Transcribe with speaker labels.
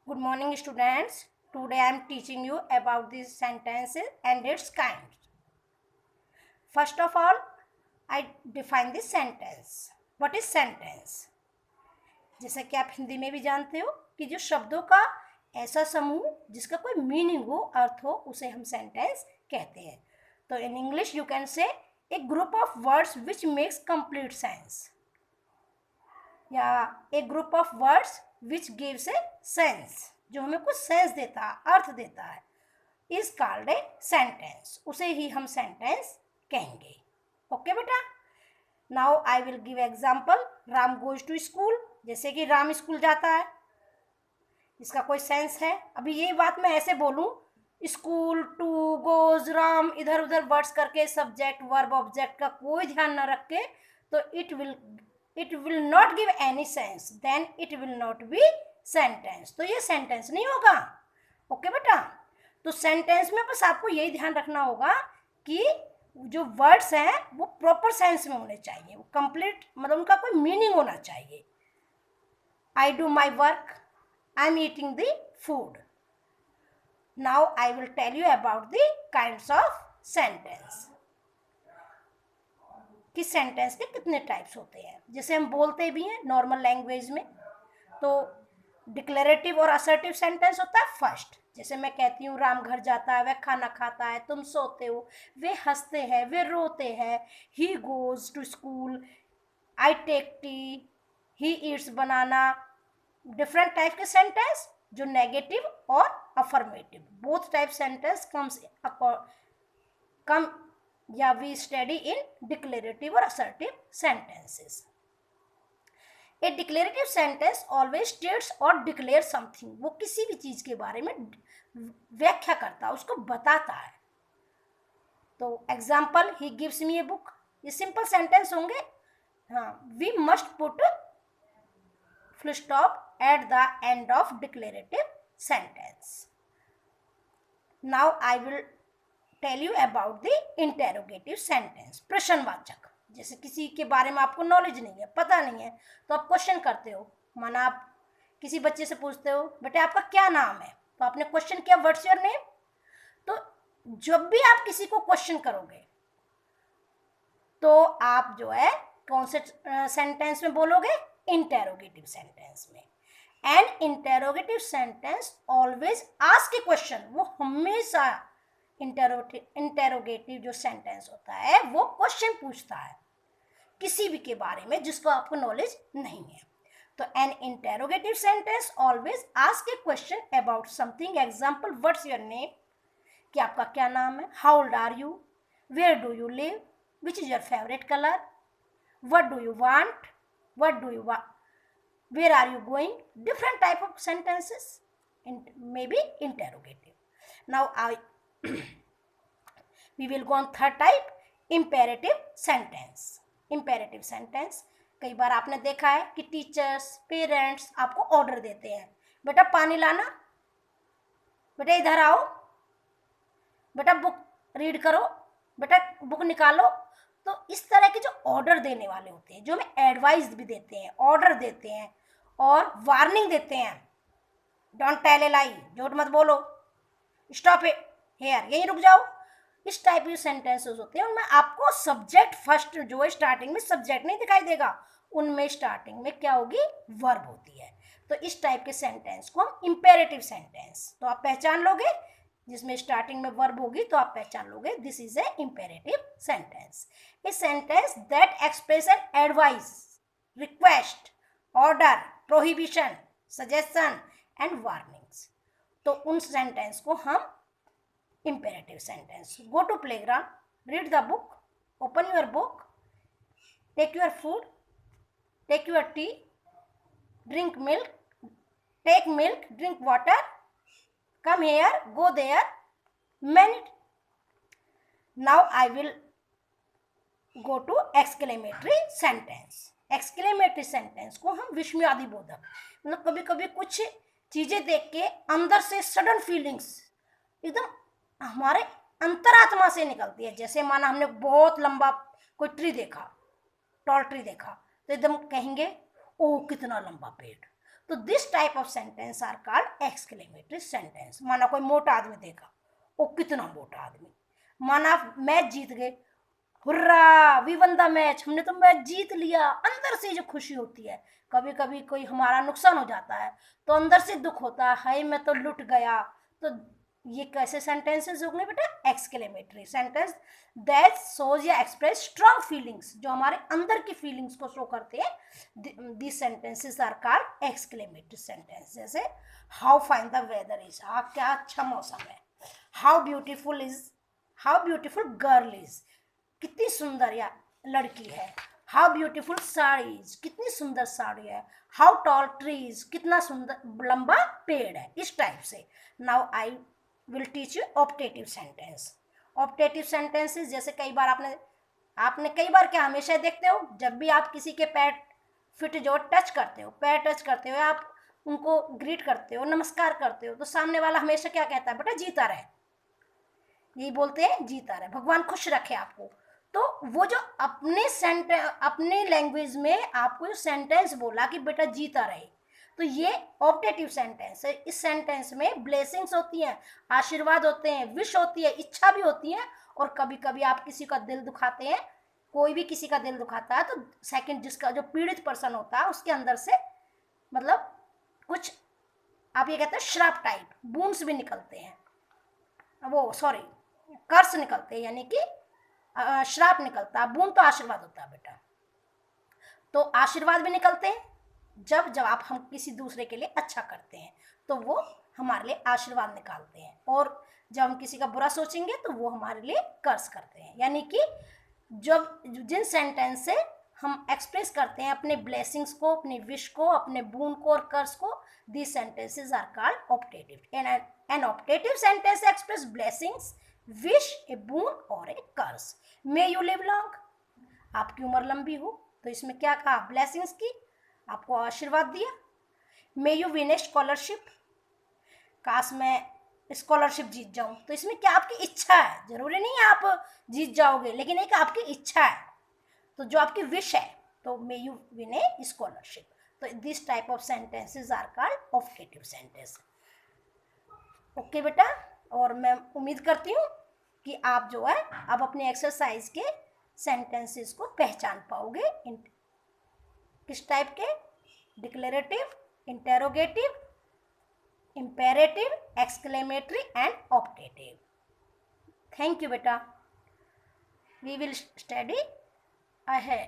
Speaker 1: Good morning, students. Today I am teaching you about these sentences and its kinds. First of all, I define this sentence. What is sentence? जैसा कि आप हिंदी में भी जानते हो कि जो शब्दों का ऐसा समूह जिसका कोई मीनिंग हो, अर्थ हो, उसे हम सेंटेंस कहते हैं. तो in English you can say a group of words which makes complete sense, या a group of words which gives a sense, जो हमें कुछ सेंस देता है, अर्थ देता है, इज कॉल्ड ए सेंटेंस. उसे ही हम सेंटेंस कहेंगे. ओके बेटा. Now I will give example. Ram goes to school. जैसे कि राम स्कूल जाता है, इसका कोई सेंस है? अभी ये बात मैं ऐसे बोलूं, स्कूल, टू, गोज, राम, इधर उधर वर्ड्स करके सब्जेक्ट वर्ब ऑब्जेक्ट का कोई ध्यान न रख के, तो it will not give any sense, then it will not be sentence. तो ये सेंटेंस नहीं होगा. ओके बेटा. तो सेंटेंस में बस आपको यही ध्यान रखना होगा कि जो वर्ड्स हैं वो प्रॉपर सेंस में होने चाहिए, वो कंप्लीट, मतलब उनका कोई मीनिंग होना चाहिए. I do my work, I am eating the food. Now I will tell you about the kinds of sentence, कि सेंटेंस के कितने टाइप्स होते हैं. जैसे हम बोलते भी हैं नॉर्मल लैंग्वेज में, तो डिक्लेरेटिव और असर्टिव सेंटेंस होता है फर्स्ट. जैसे मैं कहती हूँ राम घर जाता है, वह खाना खाता है, तुम सोते हो, वे हंसते हैं, वे रोते हैं. He goes to school, I take tea, he eats banana. Different type के सेंटेंस, जो नेगेटिव और affirmative, both type sentence come या वी स्टडी इन डिक्लेरेटिव और assertive sentences. A declarative sentence always states और डिक्लेयर समथिंग. वो किसी भी चीज के बारे में व्याख्या करता है, उसको बताता है. तो example, he gives me a book, ये सिंपल सेंटेंस होंगे. हाँ, we must put full stop at the end of declarative sentence. Now I will tell you about the interrogative sentence. प्रश्नवाचक. जैसे किसी के बारे में आपको नॉलेज नहीं है, पता नहीं है, तो आप क्वेश्चन करते हो. माना आप किसी बच्चे से पूछते हो, बेटे आपका क्या नाम है, तो आपने क्वेश्चन किया, व्हाट्स योर नेम. तो जब भी आप किसी को क्वेश्चन करोगे, तो आप जो है कौन से सेंटेंस में बोलोगे? इंटेरोगेटिव सेंटेंस में. N interrogative sentence always ask a question. वो हमेशा इंटेरोगेटिव जो सेंटेंस होता है वो क्वेश्चन पूछता है किसी भी के बारे में जिसको आपको नॉलेज नहीं है. तो an interrogative sentence always ask a question about something. Example, what's your name, कि आपका क्या नाम है. How old are you, where do you live, which is your favourite colour, what do you want, what do you want, where are you going. Different type of sentences, may be interrogative. Now we will go on third type, imperative sentence. Imperative sentence, कई बार आपने देखा है कि teachers, parents आपको order देते हैं, बेटा पानी लाना, बेटा इधर आओ, बेटा बुक रीड करो, बेटा बुक निकालो. तो इस तरह के जो ऑर्डर देने वाले होते हैं, जो हमें एडवाइस भी देते हैं, ऑर्डर देते हैं और वार्निंग देते हैं. डोंट टेल ए लाई, झूठ मत बोलो, स्टॉप इट हियर, यहीं रुक जाओ. इस टाइप के सेंटेंसेस होते हैं. उनमें आपको सब्जेक्ट फर्स्ट जो है, स्टार्टिंग में सब्जेक्ट नहीं दिखाई देगा, उनमें स्टार्टिंग में क्या होगी? वर्ब होती है. तो इस टाइप के सेंटेंस को हम इंपेरेटिव सेंटेंस, तो आप पहचान लोगे, जिसमें स्टार्टिंग में वर्ब होगी तो आप पहचान लोगे, this is a imperative sentence. A sentence that express an advice, request, order, prohibition, suggestion and warnings. तो उन सेंटेंस को हम imperative sentence. Go to playground, read the book, open your book, take your food, take your tea, drink milk, take milk, drink water, come here, go there, many. Now I will go to exclamatory sentence. Exclamatory sentence को हम विस्मयादि बोधक, मतलब कभी कभी कुछ चीजें देख के अंदर से सडन फीलिंग्स एकदम हमारे अंतरात्मा से निकलती है. जैसे माना हमने बहुत लंबा कोई ट्री देखा, टॉल ट्री देखा, तो एकदम कहेंगे ओ कितना लंबा पेड़. तो this type of sentence are called exclamatory sentence. माना कोई मोटा आदमी देखा, वो कितना मोटा आदमी, माना मैच जीत गए, hurray we won the match, हमने तो मैच जीत लिया, अंदर से जो खुशी होती है। कभी कभी कोई हमारा नुकसान हो जाता है तो अंदर से दुख होता है, हाय मैं तो लुट गया। तो ये कैसे सेंटेंसेस होंगे बेटा? एक्सक्लेमेटरी सेंटेंस दैट शोज या एक्सप्रेस स्ट्रॉन्ग फीलिंग्स, जो हमारे अंदर की फीलिंग्स को शो करते हैं। This sentences are called exclamatory sentence. जैसे how fine the weather is, हाँ क्या अच्छा मौसम है। हाउ ब्यूटीफुल गर्ल इज, कितनी सुंदर या लड़की है। हाउ ब्यूटीफुल साड़ीज, कितनी सुंदर साड़ी है। हाउ टॉल ट्रीज, कितना सुंदर लंबा पेड़ है। इस टाइप से। Now I will teach you optative sentence. Optative sentences जैसे कई बार आपने कई बार क्या हमेशा देखते हो, जब भी आप किसी के पैर फिट जो टच करते हो, पैर टच करते हो, आप उनको ग्रीट करते हो, नमस्कार करते हो, तो सामने वाला हमेशा क्या कहता है? बेटा जीता रहे, यही बोलते हैं, जीता रहे, भगवान खुश रखे आपको। तो वो जो अपने लैंग्वेज में आपको जो सेंटेंस बोला कि बेटा जीता रहे, तो ये ऑप्टेटिव सेंटेंस है। इस सेंटेंस में ब्लेसिंग्स होती हैं, आशीर्वाद होते हैं, विश होती है, इच्छा भी होती है। और कभी कभी आप किसी का दिल दुखाते हैं, कोई भी किसी का दिल दुखाता है, तो सेकंड जिसका जो पीड़ित पर्सन होता है उसके अंदर से मतलब कुछ आप ये कहते हैं श्राप टाइप बूंस भी निकलते हैं, वो सॉरी कर्स निकलते हैं, यानी कि श्राप निकलता है। बूंद तो आशीर्वाद होता है बेटा। तो आशीर्वाद भी निकलते हैं जब आप हम किसी दूसरे के लिए अच्छा करते हैं, तो वो हमारे लिए आशीर्वाद निकालते हैं। और जब हम किसी का बुरा सोचेंगे तो वो हमारे लिए कर्स करते हैं। यानी कि जब जिन सेंटेंस से हम एक्सप्रेस करते हैं अपने ब्लेसिंग्स को, अपने विश को, अपने बून को और कर्स को, these sentences are called optative. An optative sentence express blessings, wish, a boon or a curse. May you live long, आपकी उम्र लंबी हो, तो इसमें क्या कहा? ब्लेसिंग्स की, आपको आशीर्वाद दिया। मे यू विन ए स्कॉलरशिप, काश मैं स्कॉलरशिप जीत जाऊं, तो इसमें क्या? आपकी इच्छा है, जरूरी नहीं है आप जीत जाओगे, लेकिन एक आपकी इच्छा है, तो जो आपकी विश है, तो may you win a scholarship. तो this type of sentences are called optative sentence. Okay बेटा, और मैं उम्मीद करती हूँ कि आप जो है अब अपने एक्सरसाइज के सेंटेंसेस को पहचान पाओगे। किस टाइप के? Declarative, interrogative, imperative, exclamatory and optative. Thank you beta. We will study ahead.